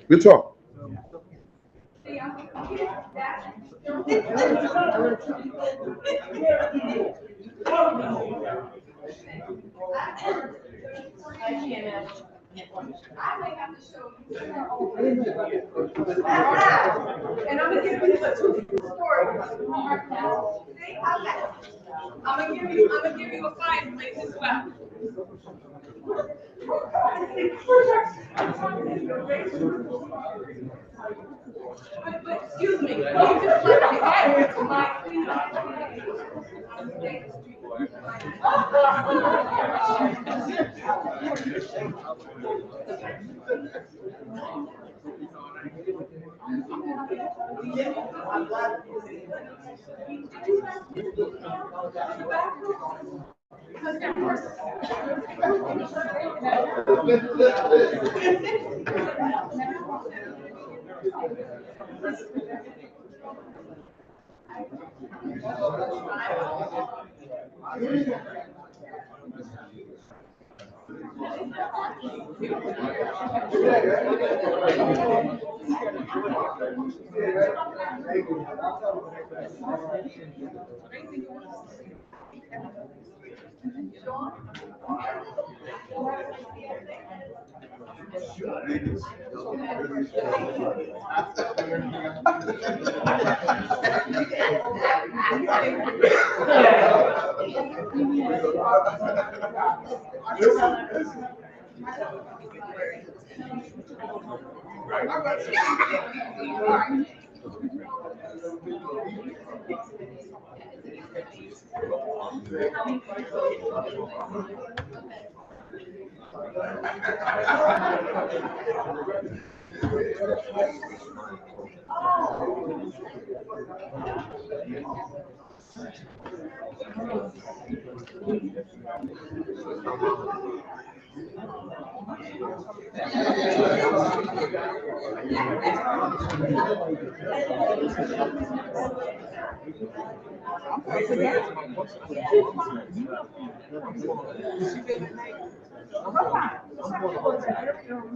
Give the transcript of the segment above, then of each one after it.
Good talk. And I'm gonna give you the two stories. I'm gonna give you a fine place as well. But excuse me, you just left the head to my queen.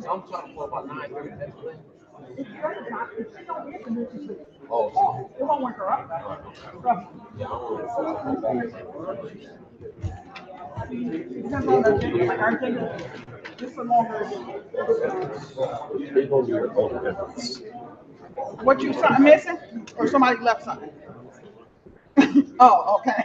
I'm talking for about 9:30. Oh, it won't work her up. Depends on the agenda, like our agenda, just a longer agenda. What you something missing? Or somebody left something? Oh, okay.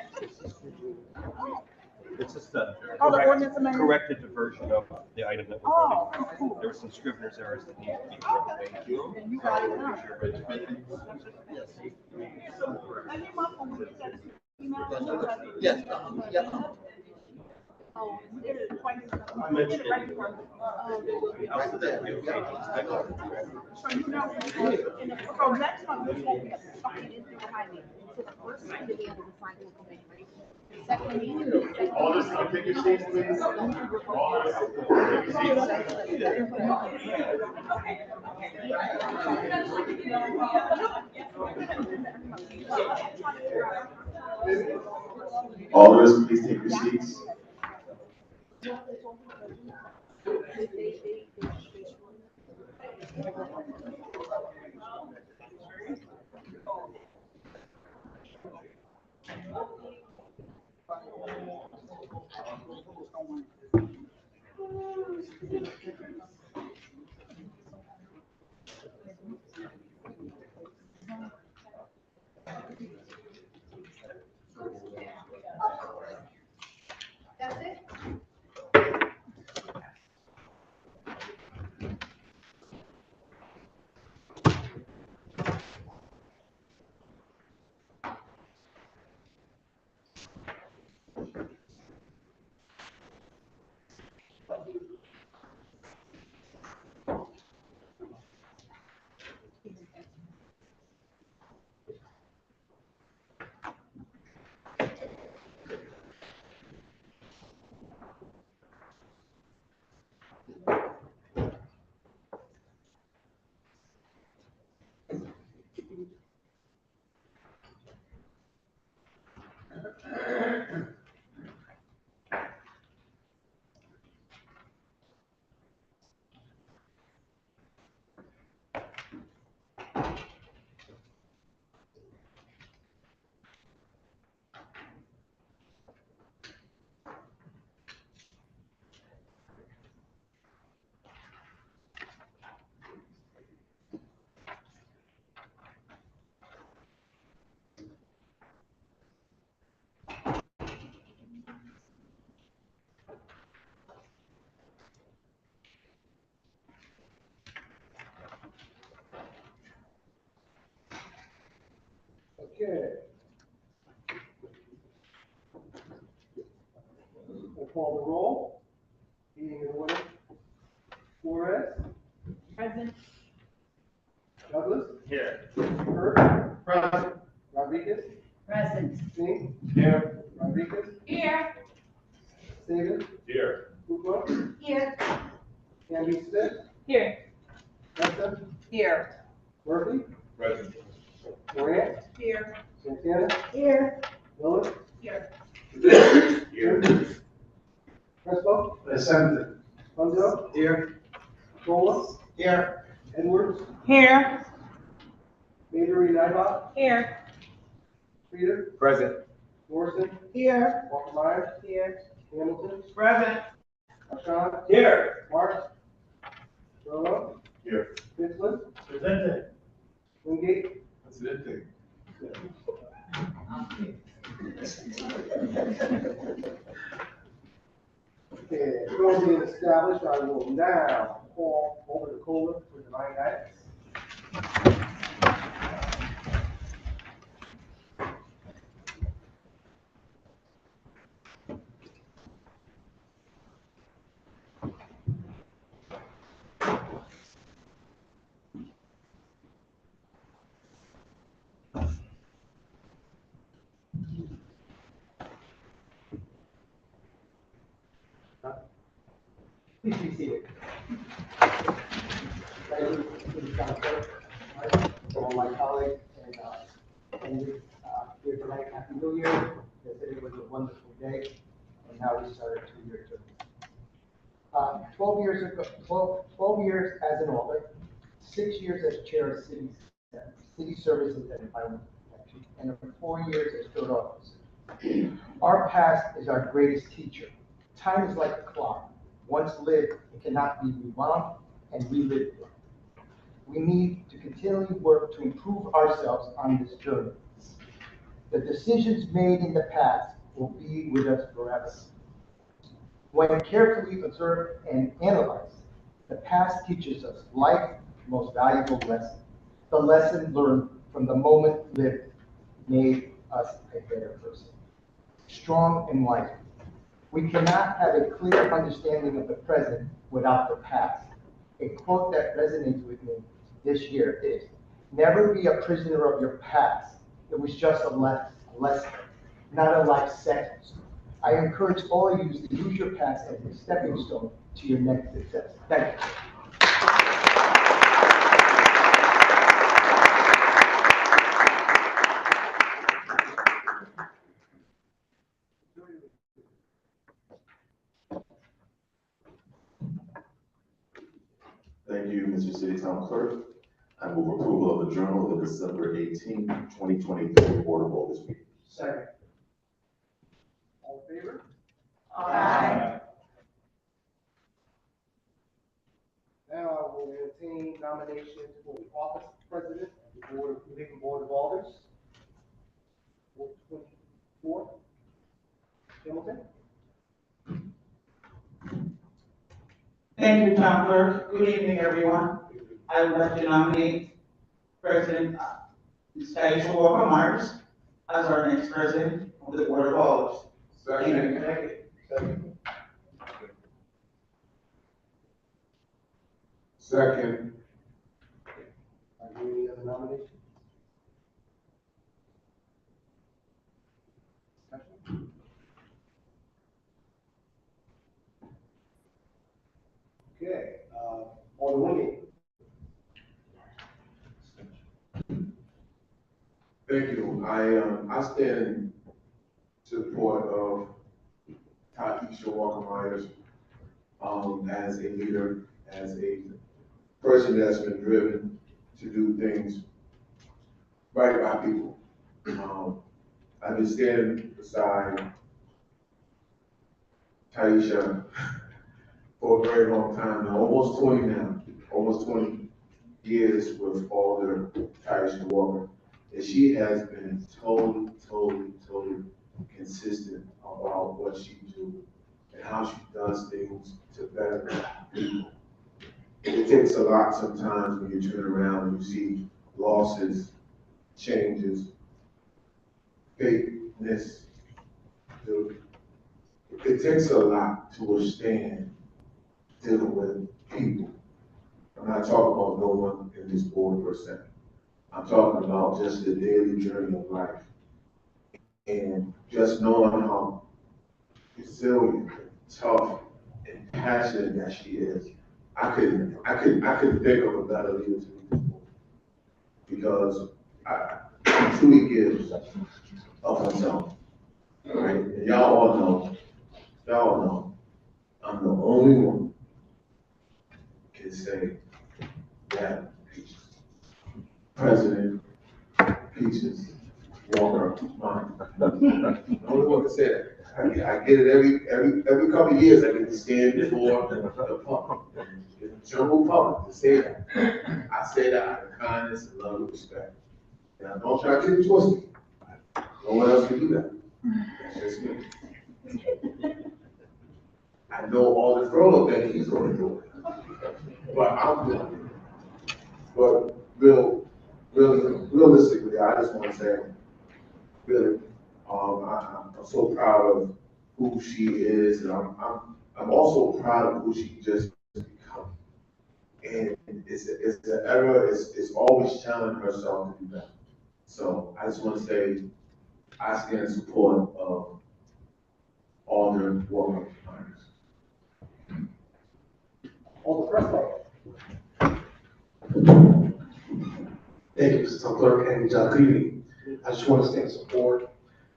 It's just a Oh, the ordinance amendment? corrected the version of the item that we're Oh, voting on. cool. There were some scrivener's errors that needed to be corrected. And you got it now. Yes. Yes. Oh, we did it twice. We did it right before. Right there. So you know, so next month, this won't be a fucking issue behind me. So the first time to be able to find local information. Second meeting. Alders, can you take your seats, please? Alders, please take your seats. That's it? Okay. We'll call the roll. Meeting in order. Flores, Present. Douglas, Here. Burt, Present. Rodriguez, Present. Singh, Here. Rodriguez, Here. Davis, Here. Kukrow, Here. Candy Smith, Here. Benson, Here. Murphy, Present. Moran, Here. Santana, Here. Miller, Here. Here. Crespo, Assembly. Punzo, Here. Cola, Here. Edwards, Here. Mabry Nybot, Here. Peter, Present. Morrison, Here. Walker Myers, Here. Hamilton, Present. Ashawn, Here. Marks, Rolo, Here. Vincent, Present. Wingate, President. Okay, going being established, I will now call over to Cola for divine guidance. Please be seated. Thank you, Mr. Counselor, to all my colleagues and here tonight, Happy New Year. They said it was a wonderful day, and now we started 2 years ago. 12 years ago, 12 years as an alder, 6 years as chair of city services and environmental protection, and 4 years as third officer. Our past is our greatest teacher. Time is like a clock. Once lived, it cannot be rewound and relived. We need to continually work to improve ourselves on this journey. The decisions made in the past will be with us forever. When carefully observed and analyzed, the past teaches us life's most valuable lesson. The lesson learned from the moment lived made us a better person. Strong and wise. We cannot have a clear understanding of the present without the past. A quote that resonates with me this year is, never be a prisoner of your past. It was just a lesson, not a life sentence. I encourage all of you to use your past as a stepping stone to your next success. Thank you. Thank you, Mr. City Town Clerk. I move approval of the Journal of the December 18, 2023 Board of Alders meeting. Second. All in favor? Aye. Now I will entertain nominations for the office of president of the Board of Alders. Ward 24. Hamilton? Thank you, Town Clerk. Good evening, everyone. I would like to nominate President Mr. Walker Myers as our next president of the Board of Alders. Second. Second. Are there any other nominations? Discussion? Okay, Alderman Wingate. Thank you. I stand in support of Taisha Walker Myers, as a leader, as a person that's been driven to do things right by people. I've been standing beside Taisha for a very long time now, almost 20 years with Alder Taisha Walker. And she has been totally consistent about what she do and how she does things to better people. It takes a lot sometimes when you turn around and you see losses, changes, fakeness. It takes a lot to withstand dealing with people. I'm not talking about no one in this board per se. I'm talking about just the daily journey of life. And just knowing how resilient, tough, and passionate that she is, I couldn't think of a better leader to lead this board. Because she truly gives of herself. Right? And y'all all know, I'm the only one can say that President Peaches Walker Myers. The only one can say that. I get it every couple of years. I get to stand before the public, the general public, to say that. I say that out of kindness and love and respect. And I don't try to get it twisted. No one else can do that. That's just me. I know all the grown-up that he's going to do it. But I'm doing it. But realistically, I just want to say, really, I'm so proud of who she is, and I'm also proud of who she just become. And it's an era, it's always challenging herself to do better. So I just want to say, I stand in support of Alder Walker Myers. Alder Preston. Thank you, Mr. Town Clerk, and good evening. I just want to stand in support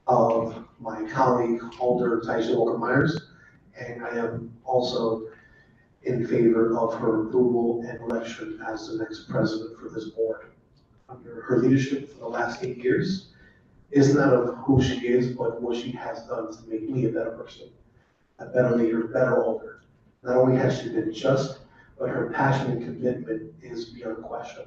of my colleague, Alder Taisha Walker Myers, and I am also in favor of her approval and election as the next president for this board. Under her leadership for the last 8 years, it's not of who she is, but what she has done to make me a better person, a better leader, a better Alder. Not only has she been just, but her passion and commitment is beyond question.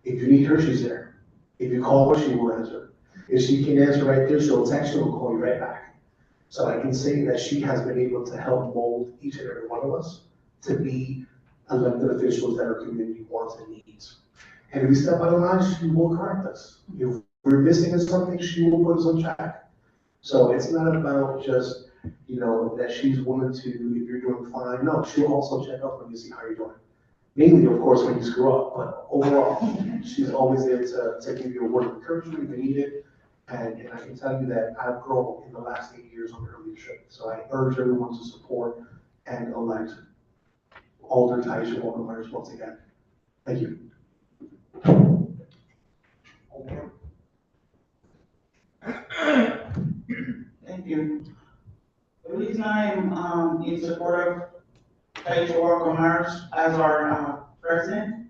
If you need her, she's there. If you call her, she will answer. If she can answer right there, she'll text you and call you right back. So I can say that she has been able to help mold each and every one of us to be elected officials that our community wants and needs. And if we step out of line, she will correct us. If we're missing something, she will put us on track. So it's not about just, that she's willing to, if you're doing fine, no, she'll also check up on you to see how you're doing. Mainly, of course, when you screw up, but overall, she's always there to give you a word of encouragement if you need it. And I can tell you that I've grown in the last 8 years under her leadership. So I urge everyone to support and elect Alder Taisha Walker Myers once again. Thank you. Thank you. The reason I'm in support of Taisha Walker Myers as our president,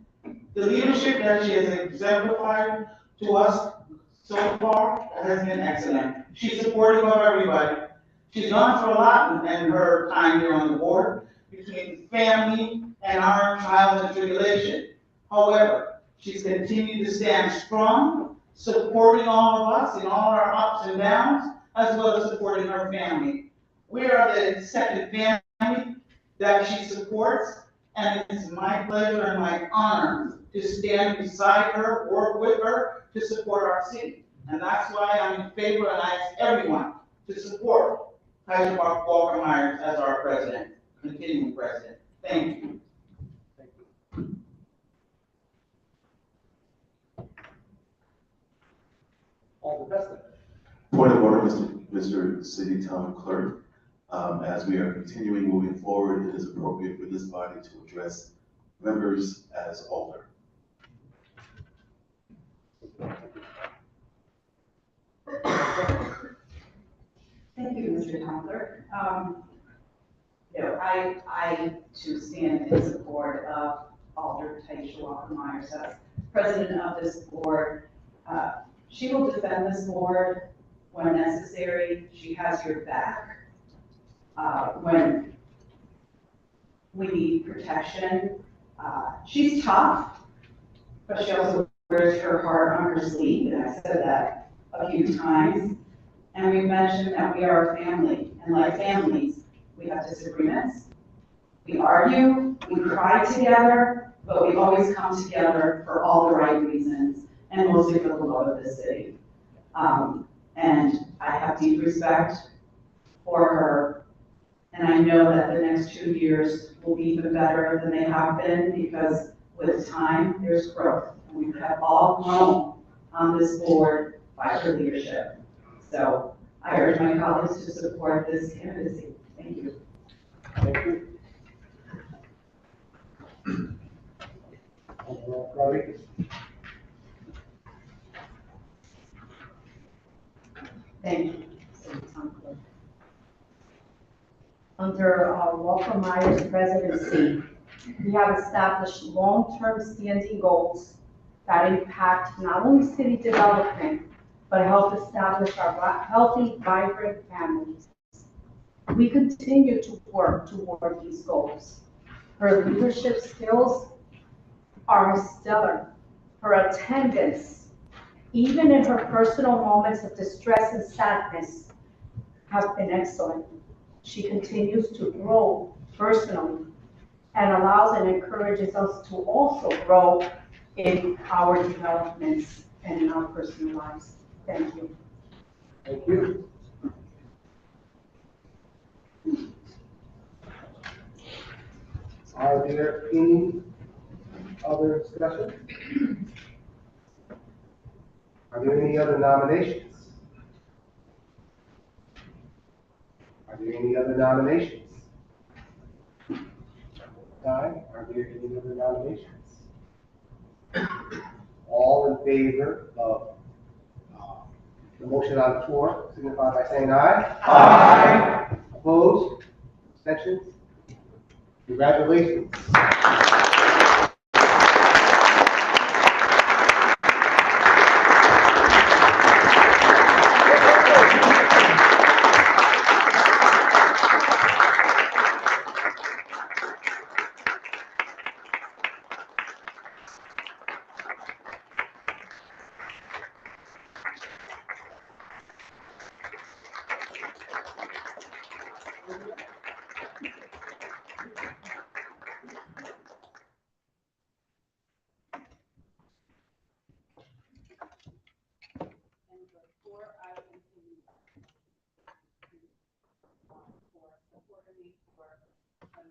the leadership that she has exemplified to us so far has been excellent. She's supportive of everybody. She's gone through a lot in her time here on the board between family and our trials and tribulation. However, she's continued to stand strong, supporting all of us in all our ups and downs, as well as supporting her family. We are the second family that she supports, and it's my pleasure and my honor to stand beside her, work with her to support our city. And that's why I'm in favor, and I ask everyone to support Taisha Walker Myers as our president, continuing president. Thank you. Alder Preston. Point of order, Mr. City Town Clerk. as we are continuing moving forward, it is appropriate for this body to address members as alder. Thank you, Mr. Counselor. I too stand in support of Alder Taisha Walker-Myers as president of this board. She will defend this board when necessary. She has your back when we need protection. She's tough, but she also wears her heart on her sleeve, and I said that a few times. And we mentioned that we are a family, and like families, we have disagreements. We argue, we cry together, but we always come together for all the right reasons, and mostly for the love of the city. And I have deep respect for her, and I know that the next 2 years will be even better than they have been, because with time, there's growth. And we have all grown on this board by her leadership. So I urge my colleagues to support this candidacy. Thank you. Thank you. Rodriguez. Thank you. Under Walker Myers' presidency, we have established long-term standing goals that impact not only city development, but help establish our healthy, vibrant families. We continue to work toward these goals. Her leadership skills are stellar. Her attendance, even in her personal moments of distress and sadness, have been excellent. She continues to grow personally and allows and encourages us to also grow in our developments and in our personal lives. Thank you. Thank you. Are there any other discussion? Are there any other nominations? Are there any other nominations? Are there any other nominations? All in favor of the motion on the floor, signify by saying aye. Aye. Opposed? Abstentions? Congratulations.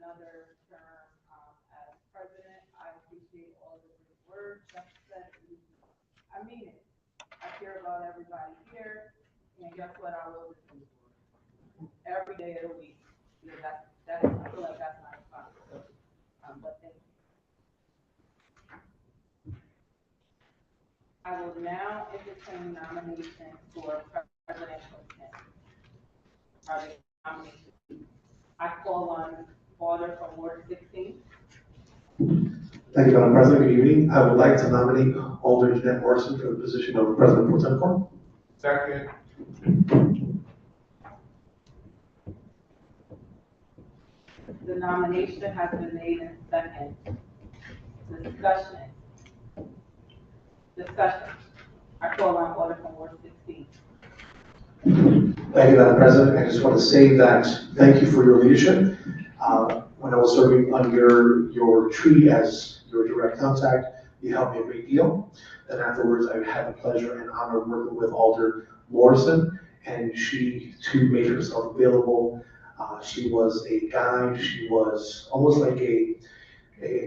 Another term as president. I appreciate all the good words that said. I mean it. I care about everybody here, and guess what? I will do every day of the week. You know, that's I feel like that's my responsibility. But thank you. I will now entertain nominations for presidential candidates. Are there nominations? I call on order from Ward 16. Thank you, Madam President. Good evening. I would like to nominate Alder Jeanette Morrison for the position of President Pro Tempore. Second. The nomination has been made and second. Discussion. I call on order from Ward 16. Thank you, Madam President. I just want to say that thank you for your leadership. When I was serving under your tree as your direct contact, you helped me a great deal. And afterwards, I had the pleasure and honor of working with Alder Morrison, and she too made herself available. She was a guide. She was almost like a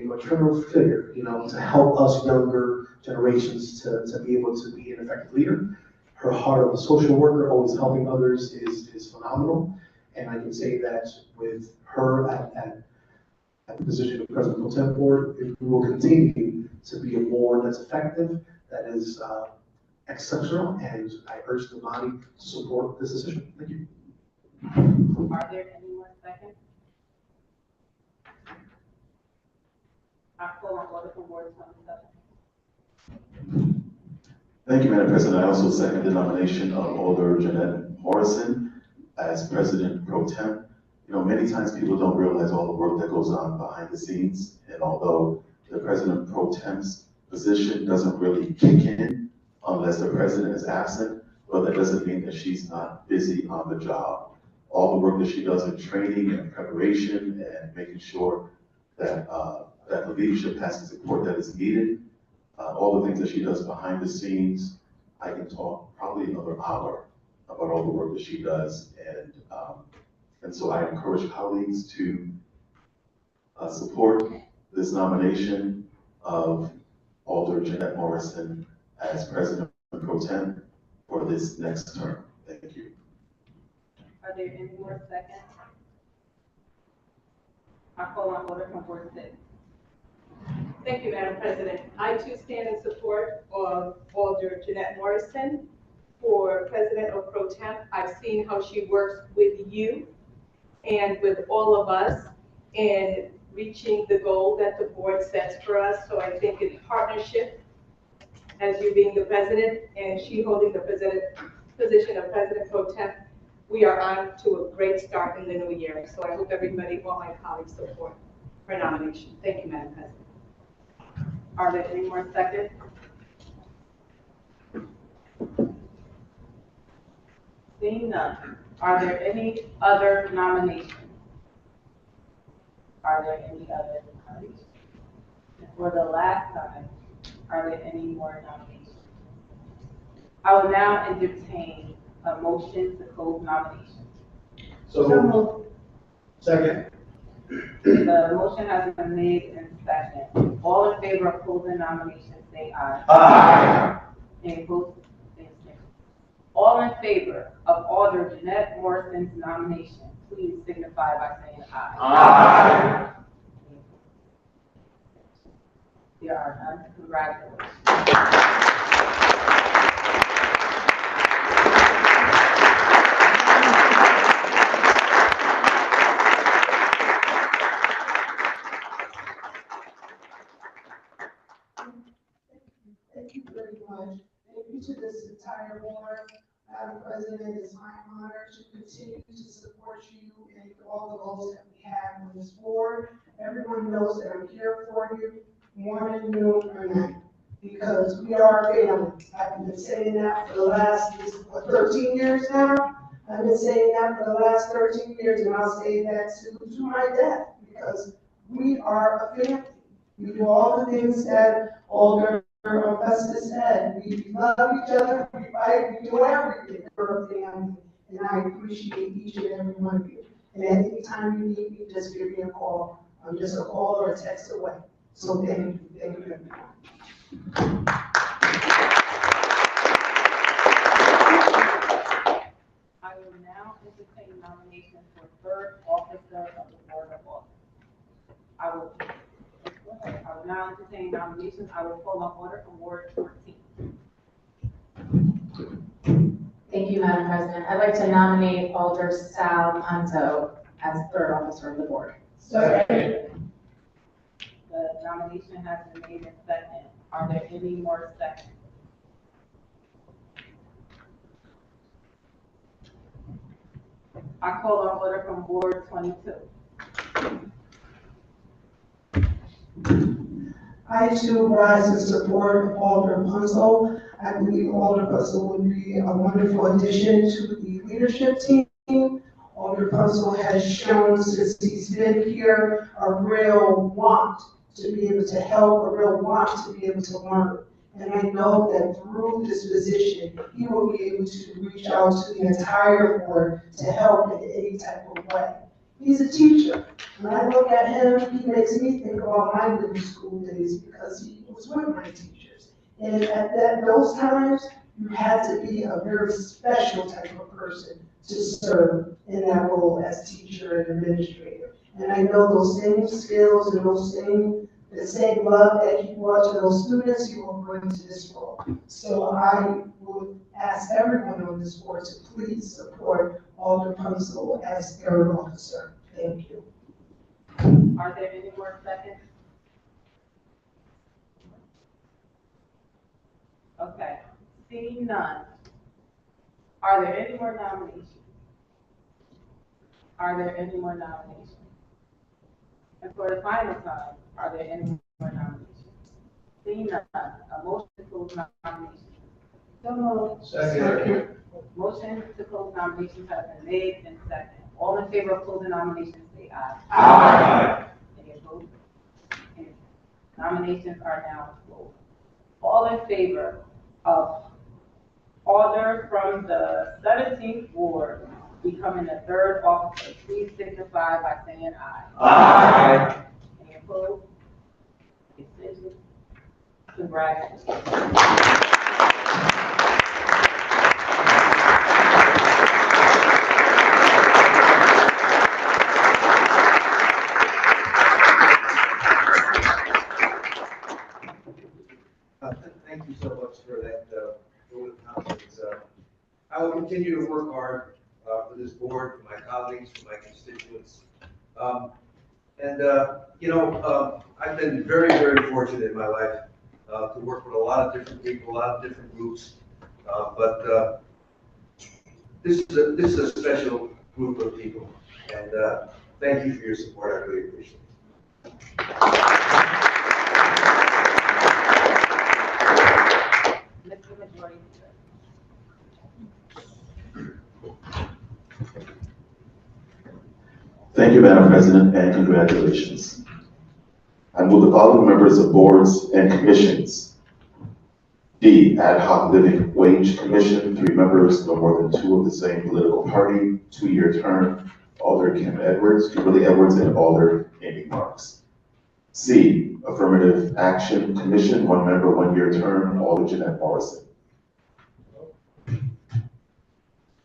maternal figure, you know, to help us younger generations to be able to be an effective leader. Her heart of a social worker, always helping others, is phenomenal. And I can say that with her at the position of President Pro Tem Board, it will continue to be a board that's effective, that is exceptional, and I urge the body to support this decision. Thank you. Are there any more seconds? I call on order for Ward 27. Thank you, Madam President. I also second the nomination of Alder Jeanette Morrison as President Pro Tem. You know, many times people don't realize all the work that goes on behind the scenes, and although the President Pro Tem's position doesn't really kick in unless the President is absent, but that doesn't mean that she's not busy on the job. All the work that she does in training and preparation and making sure that, that the leadership has the support that is needed, all the things that she does behind the scenes, I can talk probably another hour about all the work that she does. And so I encourage colleagues to support this nomination of Alder Jeanette Morrison as President Pro Tem for this next term. Thank you. Are there any more seconds? I call on order from Ward 6. Thank you, Madam President. I too stand in support of Alder Jeanette Morrison for President of Pro Tem. I've seen how she works with you and with all of us in reaching the goal that the board sets for us. So I think in partnership, as you being the president and she holding the position of President Pro Tem, we are on to a great start in the new year. So I hope everybody, all my colleagues, support her nomination. Thank you, Madam President. Are there any more seconds? Seeing none, are there any other nominations? Are there any other nominations? For the last time, are there any more nominations? I will now entertain a motion to close nominations. So moved. Second. The motion has been made and seconded. All in favor of closing nominations, say aye. Aye. Any opposed? Say nay. All in favor of Alder Jeanette Morrison's nomination, please signify by saying aye. Aye. There are none. Congratulations. Thank you very much. Thank you to this entire board. Madam President, it's my honor to continue to support you in all the goals that we have on this board. Everyone knows that I'm here for you, morning, noon, or night, because we are a family. I've been saying that for the last, 13 years now? I've been saying that for the last 13 years, and I'll say that to my death, because we are a family. We do all the things that Alder Augustus said. We love each other, we fight, we do everything for a family. And I appreciate each and every one of you. And any time you need me, just give me a call. I'm just a call or a text away. So thank you very much. I will now entertain nominations for third officer of the Board of Alders. I will now entertain nominations. I will call on order from Ward 14. Thank you, Madam President. I'd like to nominate Alder Sal Panto as third officer of the board. Second. The nomination has been made and seconded. Are there any more seconds? I call on order from Ward 22. I too rise in support of Alder Punzel. I believe Alder Punzel would be a wonderful addition to the leadership team. Alder Punzel has shown since he's been here a real want to be able to help, a real want to be able to learn. And I know that through this position, he will be able to reach out to the entire board to help in any type of way. He's a teacher. When I look at him, he makes me think about my middle school days because he was with my teachers. And at those times, you had to be a very special type of person to serve in that role as teacher and administrator. And I know those same skills and the same love that you brought to those students, you will bring to this role. So I would ask everyone on this board to please support Alder Punzel as third officer. Thank you. Are there any more seconds? Okay, seeing none. Are there any more nominations? Are there any more nominations? And for the final time, are there any more nominations? Seeing none, a motion to close nominations. So moved. Second. Motion to close nominations has been made and second. All in favor of closing nominations, say aye. Aye. Any opposed? Any? Nominations are now closed. All in favor of Alder from the 17th ward becoming the third officer, please signify by saying aye. Aye. Any opposed? Extensions? Congratulations. Thank you so much for that vote of confidence. I will continue to work hard for this board, for my colleagues, for my constituents. I've been very, very fortunate in my life to work with a lot of different people, a lot of different groups. But this is a special group of people, and thank you for your support. I really appreciate it. Mr. Majority Leader. Thank you, Madam President, and congratulations. I move the following members of boards and commissions. D, Ad Hoc Living Wage Commission, 3 members, no more than 2 of the same political party, 2-year term, Alder Kimberly Edwards, and Alder Amy Marks. C, Affirmative Action Commission, 1 member, 1-year term, Alder Jeanette Morrison.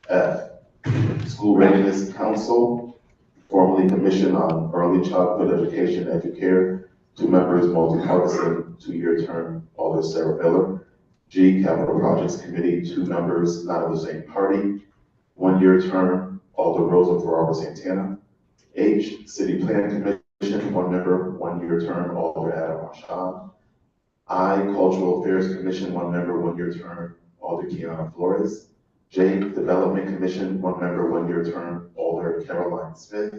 F, School Readiness Council, formerly Commission on Early Childhood Education, Educare, 2 members, multi-partisan, 2-year term, Alder Sarah Miller. G, Capital Projects Committee, 2 members, not of the same party, 1-year term, Alder Rosa Ferraro Santana. H, City Plan Commission, 1 member, 1-year term, Alder Adam Marchand. I, Cultural Affairs Commission, 1 member, 1-year term, Alder Kiana Flores. J, Development Commission, 1 member, 1-year term, Alder Caroline Smith.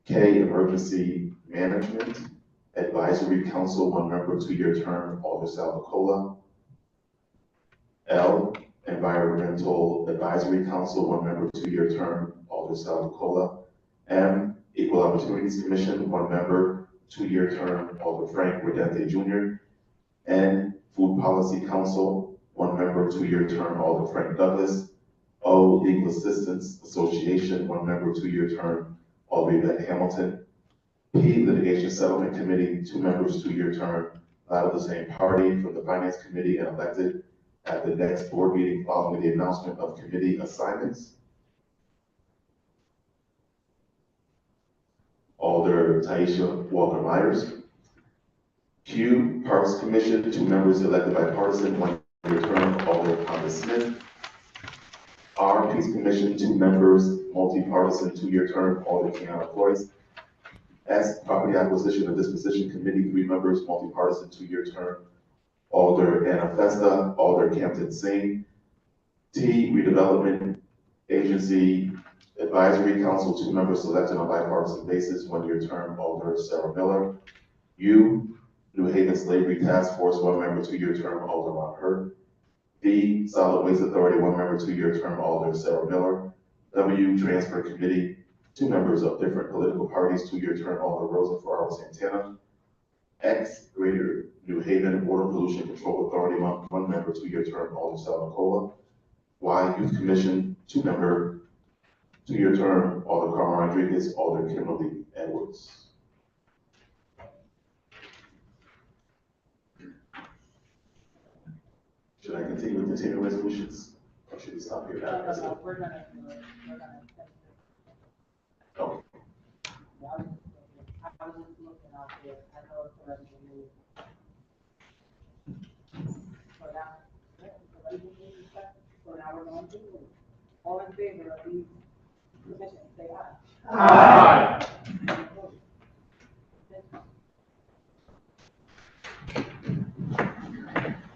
K, Emergency Management Advisory Council, 1 member, 2-year term, Alder Sal Nicola. L, Environmental Advisory Council, 1 member, 2-year term, Alder Sal Nicola. M, Equal Opportunities Commission, 1 member, 2-year term, Alder Frank Redente Jr. N, Food Policy Council, 1 member, 2-year term, Alder Frank Douglas. O, Legal Assistance Association, 1 member, 2-year term, Alder Yvette Hamilton. P, Litigation Settlement Committee, 2 members, 2-year term, not of the same party, from the Finance Committee and elected at the next board meeting following the announcement of committee assignments. Alder Taisha Walker Myers. Q, Parks Commission, 2 members elected by partisan, 1-year term, Alder Thomas Smith. R, Peace Commission, 2 members, multi-partisan, 2-year term, Alder Kiana Flores. S, Property Acquisition and Disposition Committee, 3 members, multi-partisan, 2-year term, Alder Anna Festa, Alder Campton Singh. T, Redevelopment Agency Advisory Council, 2 members selected on bipartisan basis, 1-year term, Alder Sarah Miller. U, New Haven Slavery Task Force, 1 member, 2-year term, Alder Ron Hurd. V, Solid Waste Authority, 1 member, 2-year term, Alder Sarah Miller. W, Transfer Committee, 2 members of different political parties, 2-year term, Alder Rosa Ferraro Santana. X, Greater New Haven Water Pollution Control Authority, 1 member, 2-year term, Alder Sal Nicola. Y, Youth Commission, 2 member, 2-year term, Alder Carmen Rodriguez, Alder Kimberly Edwards. Should I continue? continue with continuing resolutions? Or should we stop here, Madam President? We're gonna do it. Okay. I was just looking out there, I know it's already been moved. So now we're going to move. All in favor of these positions, say aye. Aye.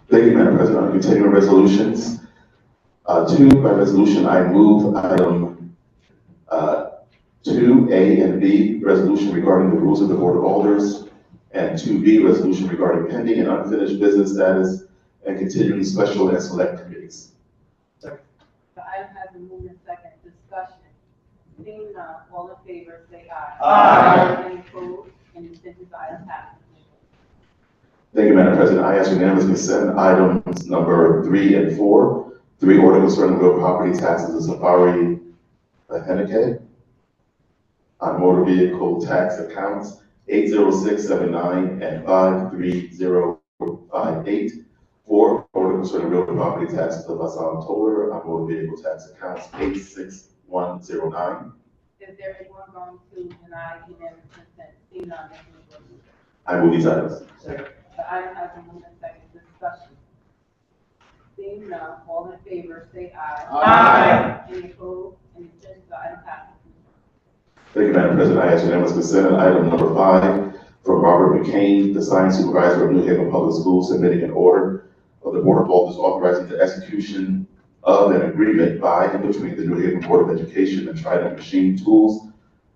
Thank you, Madam President. On continuing resolutions, two, by resolution, I move item 2A and B, resolution regarding the rules of the Board of Alders, and 2B, resolution regarding pending and unfinished business status and continuing special and select committees. The item has been moved in second, discussion. Seeing none, all in favor, say aye. Aye. Any opposed, any abstentions, the item passes. Thank you, Madam President. I ask unanimous consent items number 3 and 4. 3, order concerning real property taxes of Safari Henneke on motor vehicle tax accounts 80679 and 53058. 4, order concerning real property taxes of Hassan Toller on motor vehicle tax accounts 86109. Is there anyone going to deny unanimous consent? Seeing none, Mr. McGuire. I move these items. The item has been moved in second, discussion. Seeing none, all in favor, say aye. Aye. Any opposed, any abstentions, the item passes. Thank you, Madam President. I ask unanimous consent on item number 5 from Robert McCain, the science supervisor of New Haven Public Schools, submitting an order of the Board of Alders authorizing the execution of an agreement by and between the New Haven Board of Education and Trident Machine Tools,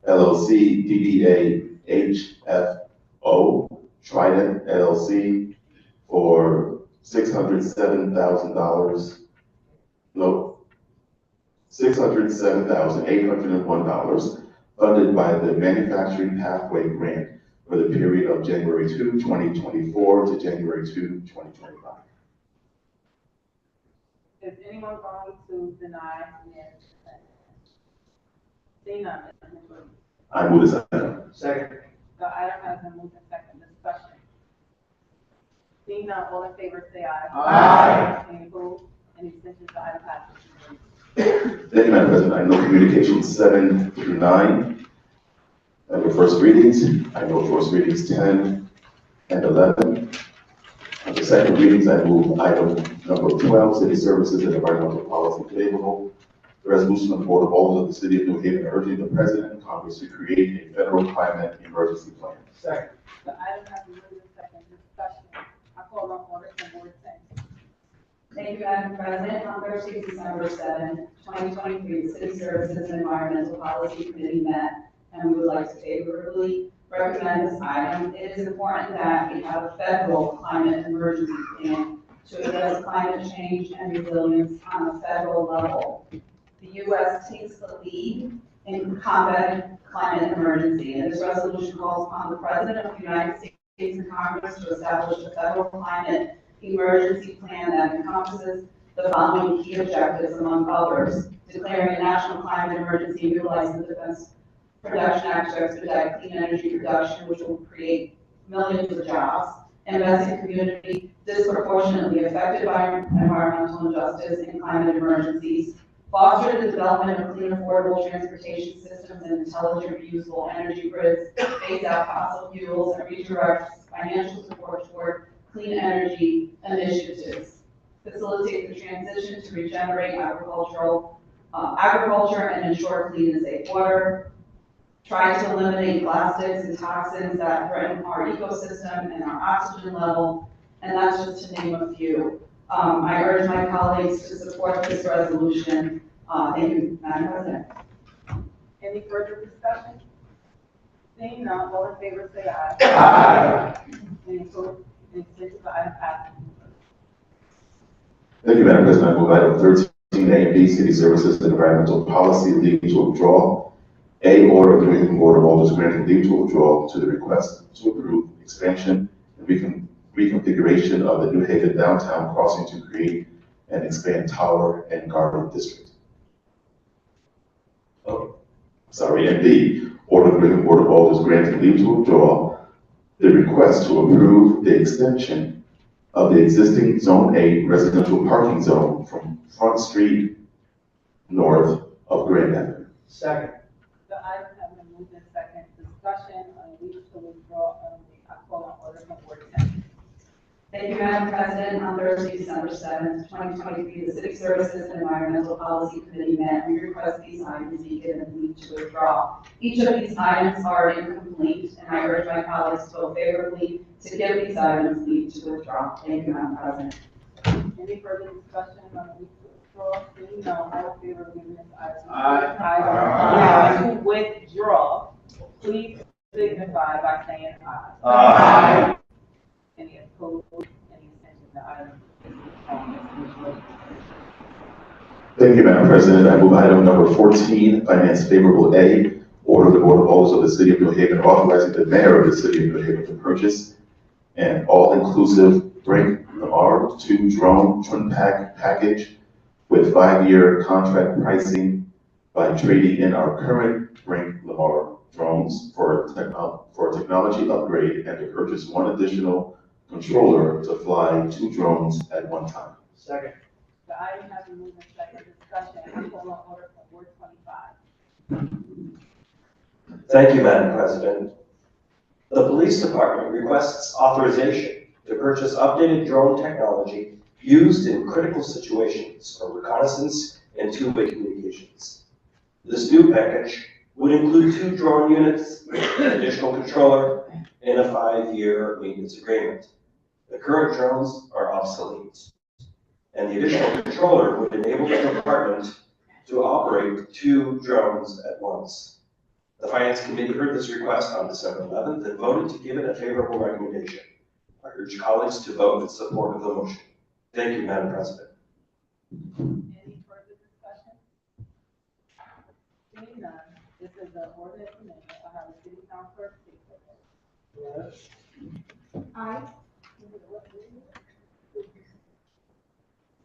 LLC, DBA HFO, Trident LLC, for $607,801, funded by the Manufacturing Pathway Grant for the period of January 2, 2024 to January 2, 2025. Is anyone going to deny unanimous consent? Seeing none, Mr. McGuire. I move this item. Second. The item has been moved in second, discussion. Seeing none, all in favor, say aye. Aye. Any opposed, any abstentions, the item passes. Thank you, Madam President. I know communications 7 through 9. And the first readings, I know first readings 10 and 11. On the second readings, I move item number 12, city services and environmental policy favorable. The resolution of the Board of Alders of the City of New Haven urging the President and Congress to create a federal climate emergency plan. Second. The item has been moved in second, discussion. I call on order from Ward 10. Thank you, Madam President. On Thursday, December 7, 2023, the City Services and Environmental Policy Committee met, and we would like to favorably recommend this item. It is important that we have a federal climate emergency plan to address climate change and resilience on a federal level. The U.S. takes the lead in combating climate emergency, and this resolution calls upon the President of the United States and Congress to establish a federal climate emergency plan that encompasses the following key objectives, among others: declaring a national climate emergency and utilizing the Defense Production Act to expedite clean energy production, which will create millions of jobs, invest in community disproportionately affected by environmental injustice and climate emergencies, foster the development of clean, affordable transportation systems and intelligent, reusable energy grids, phase out fossil fuels, and redirect financial support toward clean energy initiatives, facilitate the transition to regenerate agriculture and ensure clean and safe water, try to eliminate plastics and toxins that threaten our ecosystem and our oxygen level, and that's just to name a few. I urge my colleagues to support this resolution. Thank you, Madam President. Any further discussion? Seeing none, all in favor, say aye. Aye. Any opposed, any abstentions, the item passes. Thank you, Madam President. I move item 13A and B, city services and environmental policy, leave to withdraw. A, order of the New Haven Board of Alders granting leave to withdraw to the request to approve expansion and reconfiguration of the New Haven downtown crossing to create and expand Tower and Garden District. And B, order of the New Haven Board of Alders granting leave to withdraw the request to approve the extension of the existing Zone 8 residential parking zone from Front Street north of Grand Avenue. Second. The item has been moved in second. Discussion on leave to withdraw only. I call on order from Ward 10. Thank you, Madam President. On Thursday, December 7th, 2023, the Civic Services and Environmental Policy Committee met. We request these items be given leave to withdraw. Each of these items are incomplete, and I urge my colleagues to vote favorably to give these items leave to withdraw. Thank you, Madam President. Any further discussion on the leave to withdraw? Seeing none, all in favor of giving this item? Aye. To withdraw, please signify by saying aye. Aye. Any opposed, any abstentions, the item is withdrawn. Thank you, Madam President. I move item number 14, Finance Favorable A, order of the Board of Alders of the City of New Haven authorizing the mayor of the City of New Haven to purchase an all-inclusive Brink Lamar 2 drone twin pack package with 5-year contract pricing by trading in our current Brink Lamar drones for a technology upgrade and to purchase one additional controller to fly 2 drones at one time. Second. The item has been moved in second. Discussion, I call on order from Ward 25. Thank you, Madam President. The Police Department requests authorization to purchase updated drone technology used in critical situations for reconnaissance and two-way communications. This new package would include 2 drone units, an additional controller, and a 5-year maintenance agreement. The current drones are obsolete, and the additional controller would enable the department to operate 2 drones at once. The Finance Committee heard this request on December 11th and voted to give it a favorable recommendation. I urge colleagues to vote in support of the motion. Thank you, Madam President. Any further discussion? Seeing none, this is an ordinance amendment. I have the city council clerk speak with it. Aye.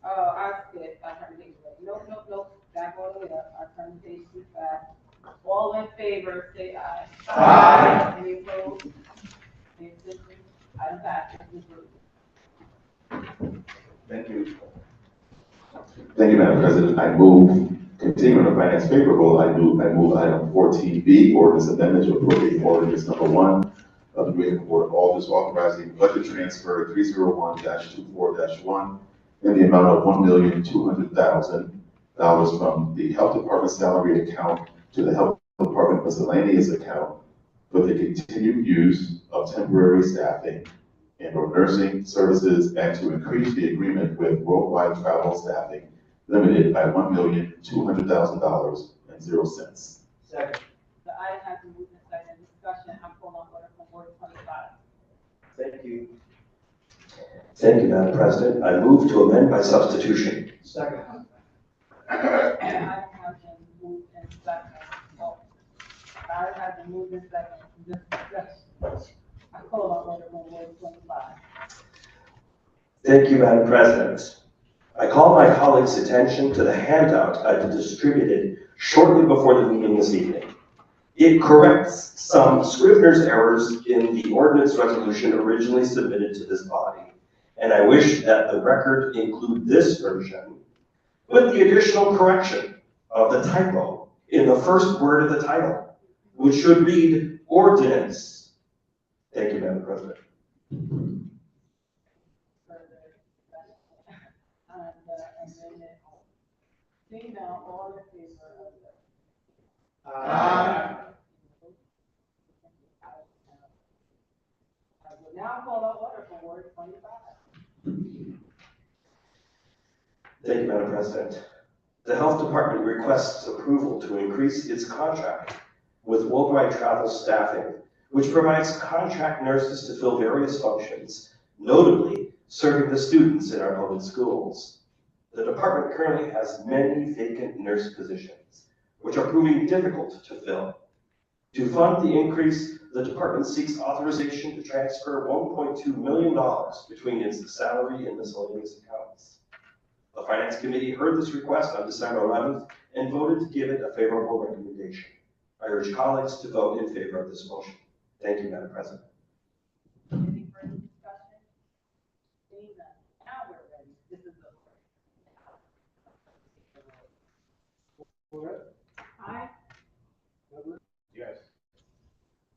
Oh, I skipped. I turned it away. Nope. Back all the way up. I turned the page too fast. All in favor, say aye. Aye. Any opposed? Any abstentions? Item passes. Thank you. Thank you, Madam President. I move, continuing on finance favorable, I move item 14B, ordinance amendment to appropriate ordinance number 1 of the New Haven Board of Alders authorizing budget transfer 301-24-1 in the amount of $1,200,000 from the Health Department salary account to the Health Department miscellaneous account for the continued use of temporary staffing and or nursing services and to increase the agreement with Worldwide Travel Staffing Limited by $1,200,000 and 0 cents. Second. The item has been moved in second. Discussion, I call on order from Ward 25. Thank you. Thank you, Madam President. I move to amend by substitution. Second. The item has been moved in second. The item has been moved in second. Discussion. I call on order from Ward 25. Thank you, Madam President. I call my colleagues' attention to the handout I distributed shortly before the meeting this evening. It corrects some Scrivener's errors in the ordinance resolution originally submitted to this body, and I wish that the record include this version with the additional correction of the typo in the first word of the title, which should read ordinance. Thank you, Madam President. Seeing now all in favor of the. Aye. I will now call on order for Ward 25. Thank you, Madam President. The Health Department requests approval to increase its contract with Worldwide Travel Staffing, which provides contract nurses to fill various functions, notably serving the students in our public schools. The department currently has many vacant nurse positions, which are proving difficult to fill. To fund the increase, the department seeks authorization to transfer $1.2 million between its salary and miscellaneous accounts. The Finance Committee heard this request on December 11th and voted to give it a favorable recommendation. I urge colleagues to vote in favor of this motion. Thank you, Madam President. Any further discussion? Seeing none, Flores, Aye. Edwards, Yes.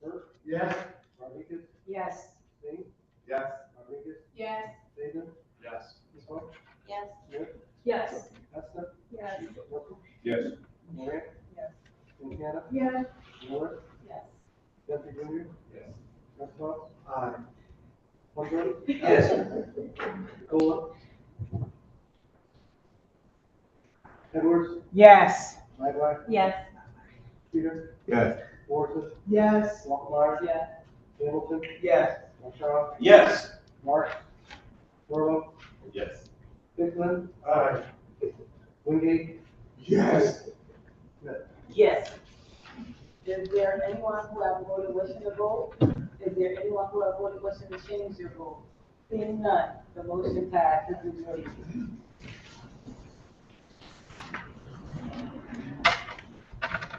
Burke, Yes. Rodriguez, Yes. Singh, Yes. Rodriguez, Yes. Saban, Yes. Ms. Hook, Yes. Smith, Yes. Hester, Yes. Wilson, Yes. Moran, Yes. Santana, Yes. Miller, Yes. Bentley Junior, Yes. Westphal, Aye. Wondren, Yes. Golub, Edwards, Yes. Lightline, Yes. Peter, Yes. Morrison, Yes. Walker, Yes. Hamilton, Yes. Marshall, Yes. Mark, Thurlow, Yes. Bickman, Aye. Wingate, Yes. Yes. Is there anyone who have voted wishing to vote? Is there anyone who have voted wishing to change their vote? Seeing none, the motion passes majority.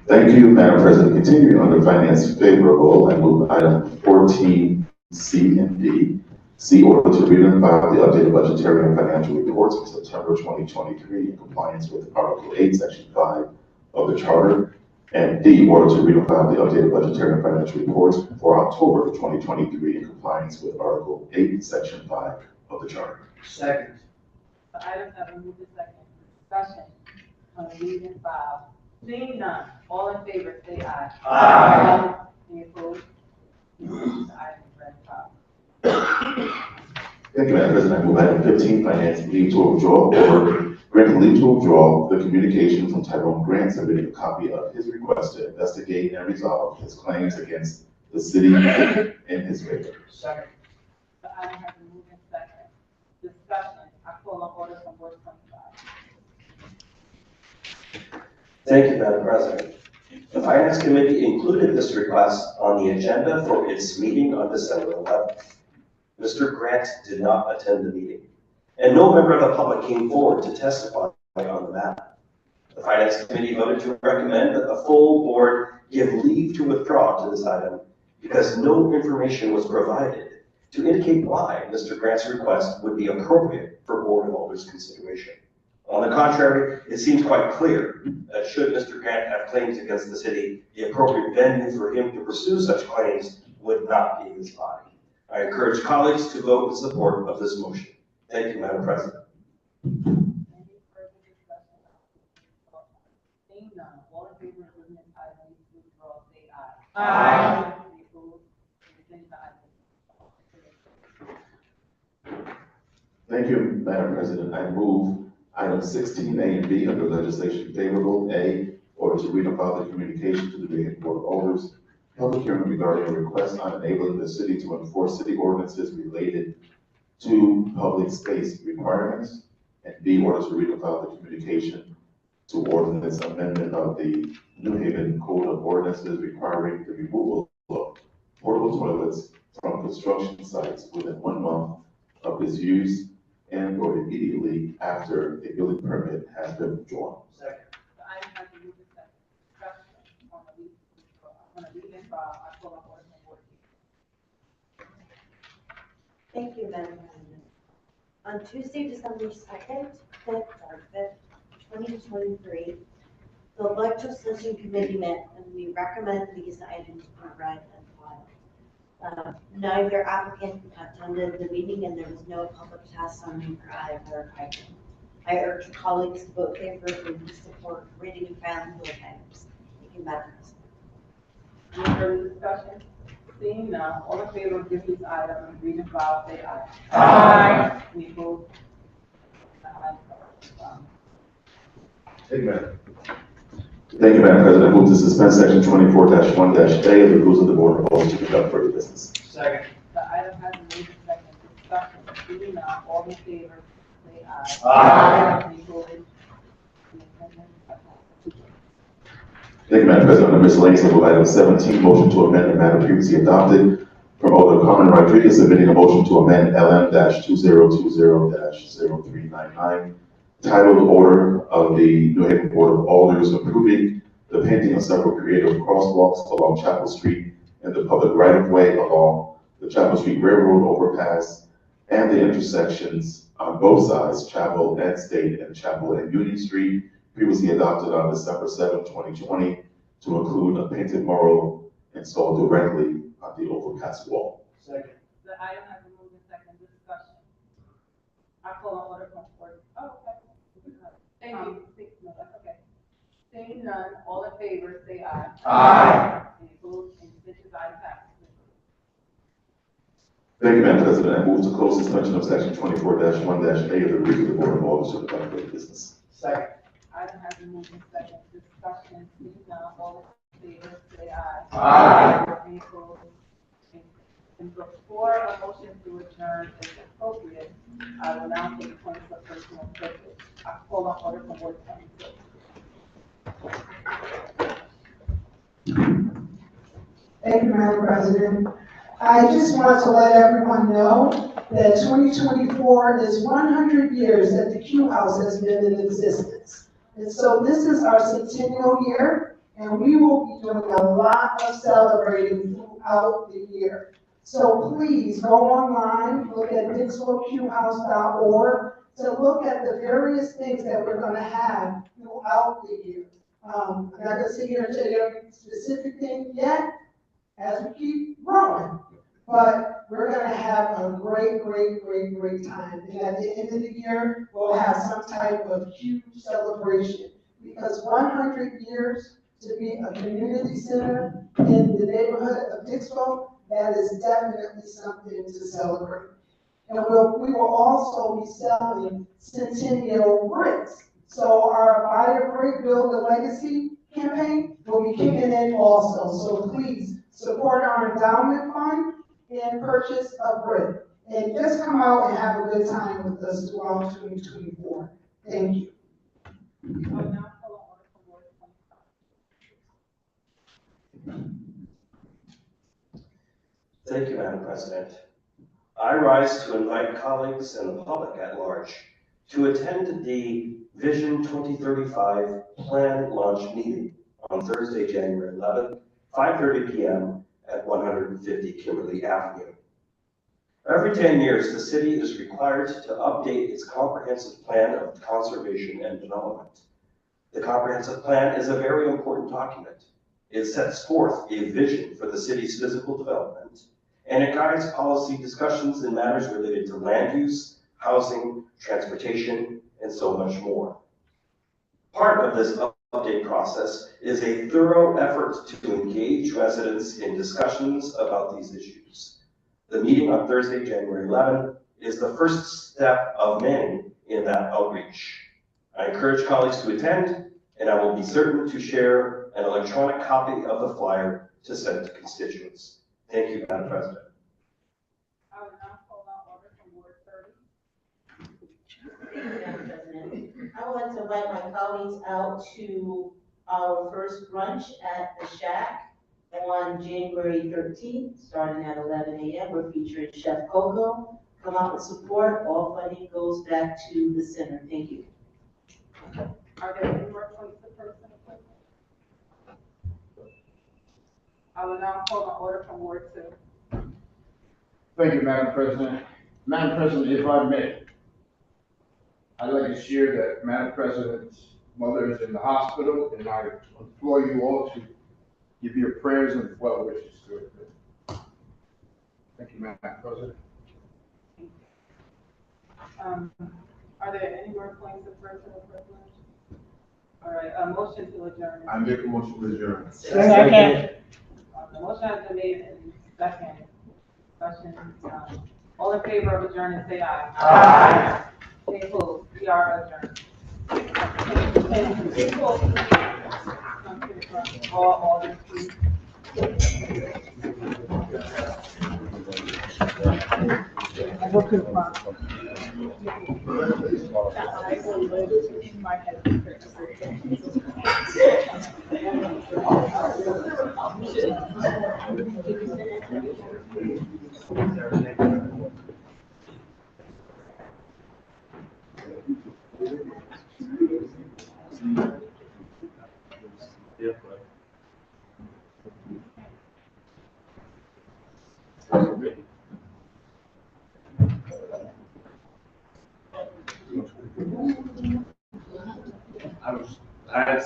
Thank you, Madam President. Continuing under finance favorable, I move item 14C and D. C, order to read and file the updated budgetary and financial reports for September 2023 in compliance with Article 8, Section 5 of the Charter. And D, order to read and file the updated budgetary and financial reports for October 2023 in compliance with Article 8, Section 5 of the Charter. Second. The items have been moved to second. Discussion on the read and file. Seeing none, all in favor, say aye. Aye. Any opposed? The item is read and filed. Thank you, Madam President. I move item 15, finance leave to withdraw, or grant leave to withdraw the communication from Tyrone Grant submitting a copy of his request to investigate and resolve his claims against the city in his favor. Second. The item has been moved in second. Discussion, I call on orders from Board 25. Thank you, Madam President. The Finance Committee included this request on the agenda for its meeting on December 11th. Mr. Grant did not attend the meeting, and no member of the public came forward to testify on the matter. The Finance Committee voted to recommend that the full board give leave to withdraw to this item because no information was provided to indicate why Mr. Grant's request would be appropriate for Board of Alders consideration. On the contrary, it seems quite clear that should Mr. Grant have claims against the city, the appropriate venue for him to pursue such claims would not be this body. I encourage colleagues to vote in support of this motion. Thank you, Madam President. Any further discussion? Seeing none, all in favor of giving this item leave to withdraw, say aye. Aye. Any opposed? The item Thank you, Madam President. I move items 16A and B under legislation favorable. A, order to read and file the communication to the New Haven Board of Alders, public hearing regarding a request on enabling the city to enforce city ordinances related to public space requirements. And B, order to read and file the communication to ordinance amendment of the New Haven Code of Ordinances requiring the removal of portable toilets from construction sites within 1 month of its use and or immediately after a building permit has been withdrawn. Second. The item has been moved to second. Discussion on the leave to withdraw. On the leave and file, I call on orders from Board 2. Thank you, Madam President. On Tuesday, December 2nd, 2023, the legislation committee met and we recommend these items be read and filed. Neither applicant attended the meeting and there was no public testimony for either item. I urge colleagues to vote favorably to support reading and filing both items. Thank you, Madam President. Any further discussion? Seeing none, all in favor of giving this item and read and file, say aye. Aye. Any opposed? The item is Thank you, Madam. Thank you, Madam President. I move to suspend section 24-1-J of the rules of the Board of Alders to conduct further business. Second. The item has been moved to second. Discussion, seeing none, all in favor, say aye. Aye. Any opposed? The amendment is Thank you, Madam President. Under miscellaneous, I move item 17, motion to amend the matter previously adopted from Alder Carmen Rodriguez, submitting a motion to amend LM-2020-0399, titled Order of the New Haven Board of Alders approving the painting of several creative crosswalks along Chapel Street and the public right-of-way along the Chapel Street Railroad overpass and the intersections on both sides, Chapel and State and Chapel and Union Street, previously adopted on December 7, 2020, to include a painted mural installed directly on the overpass wall. Second. The item has been moved in second discussion. I call on order from four. Oh, okay. Thank you. No, that's okay. Seeing none, all in favor, say aye. Aye. Any opposed, any abstentions, item passes. Thank you, Madam President. I move to close suspension of section 24-1-A of the regular Board of Alders to the public business. Second. Item has been moved in second discussion. Seeing none, all in favor, say aye. Aye. Any opposed? And before a motion to adjourn is appropriate, I will now take points of personal privilege. I call on order from Board 26. Thank you, Madam President. I just want to let everyone know that 2024 is 100 years that the Q House has been in existence. And so this is our centennial year, and we will be doing a lot of celebrating throughout the year. So please go online, look at DixvilleQHouse.org to look at the various things that we're gonna have throughout the year. I'm not gonna sit here and tell you every specific thing yet, as we keep growing. But we're gonna have a great time. And at the end of the year, we'll have some type of huge celebration. Because 100 years to be a community center in the neighborhood of Dixville, that is definitely something to celebrate. And we will also be selling centennial bricks. So our Buy a Brick, Build a Legacy campaign will be kicking in also. So please support our endowment fund and purchase a brick. And just come out and have a good time with us throughout 2024. Thank you. Thank you, Madam President. I rise to invite colleagues and the public at large to attend the Vision 2035 Plan Launch Meeting on Thursday, January 11th, 5:30 p.m. at 150 Kimberly Avenue. Every 10 years, the city is required to update its comprehensive plan of conservation and development. The comprehensive plan is a very important document. It sets forth a vision for the city's physical development, and it guides policy discussions in matters related to land use, housing, transportation, and so much more. Part of this update process is a thorough effort to engage residents in discussions about these issues. The meeting on Thursday, January 11th, is the first step of many in that outreach. I encourage colleagues to attend, and I will be certain to share an electronic copy of the flyer to send to constituents. Thank you, Madam President. I will now call on order from Ward 30. Thank you, Madam President. I would like to invite my colleagues out to our first brunch at the Shack on January 13th, starting at 11 a.m. We're featuring Chef Coco. Come out and support. All funding goes back to the center. Thank you. Are there any more points of personal appointment? I will now call on order from Ward 2. Thank you, Madam President. Madam President, if I may, I'd like to share that Madam President's mother is in the hospital, and I implore you all to give your prayers and well wishes to her. Thank you, Madam President. Are there any more points of personal privilege? All right, a motion to adjourn. I make a motion to adjourn. Second. The motion has been made and second. Discussion. All in favor of adjourning, say aye. Aye. Any opposed? We are adjourned. And people, come to the front. All this, please. Go to the front. I was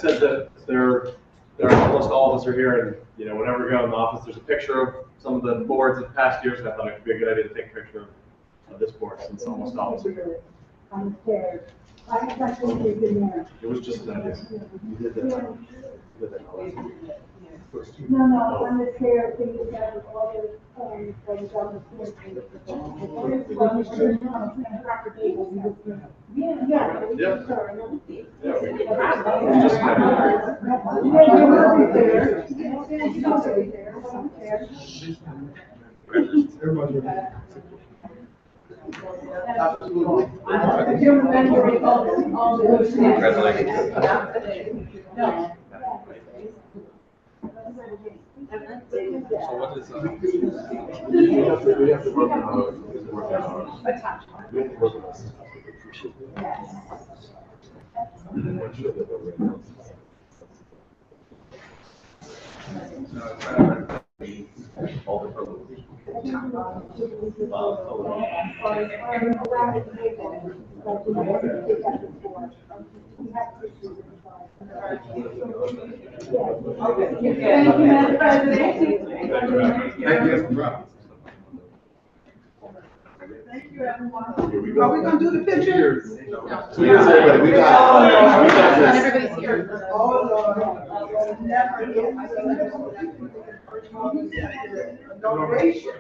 said that there are almost all of us are here, and whenever we go in the office, there's a picture of some of the boards of past years, and I thought it would be a good idea to take a picture of this board since almost all of us are here. I'm scared. I have that thing in there. It was just an idea. You did that. No, I'm the chair, thinking that with all the, things on the floor. So what is, we have to work on Thank you, Madam President. Thank you, everyone. Are we gonna do the picture? Cheers, everybody. We got this. Everybody's here. Oh, Lord. Never get my inauguration.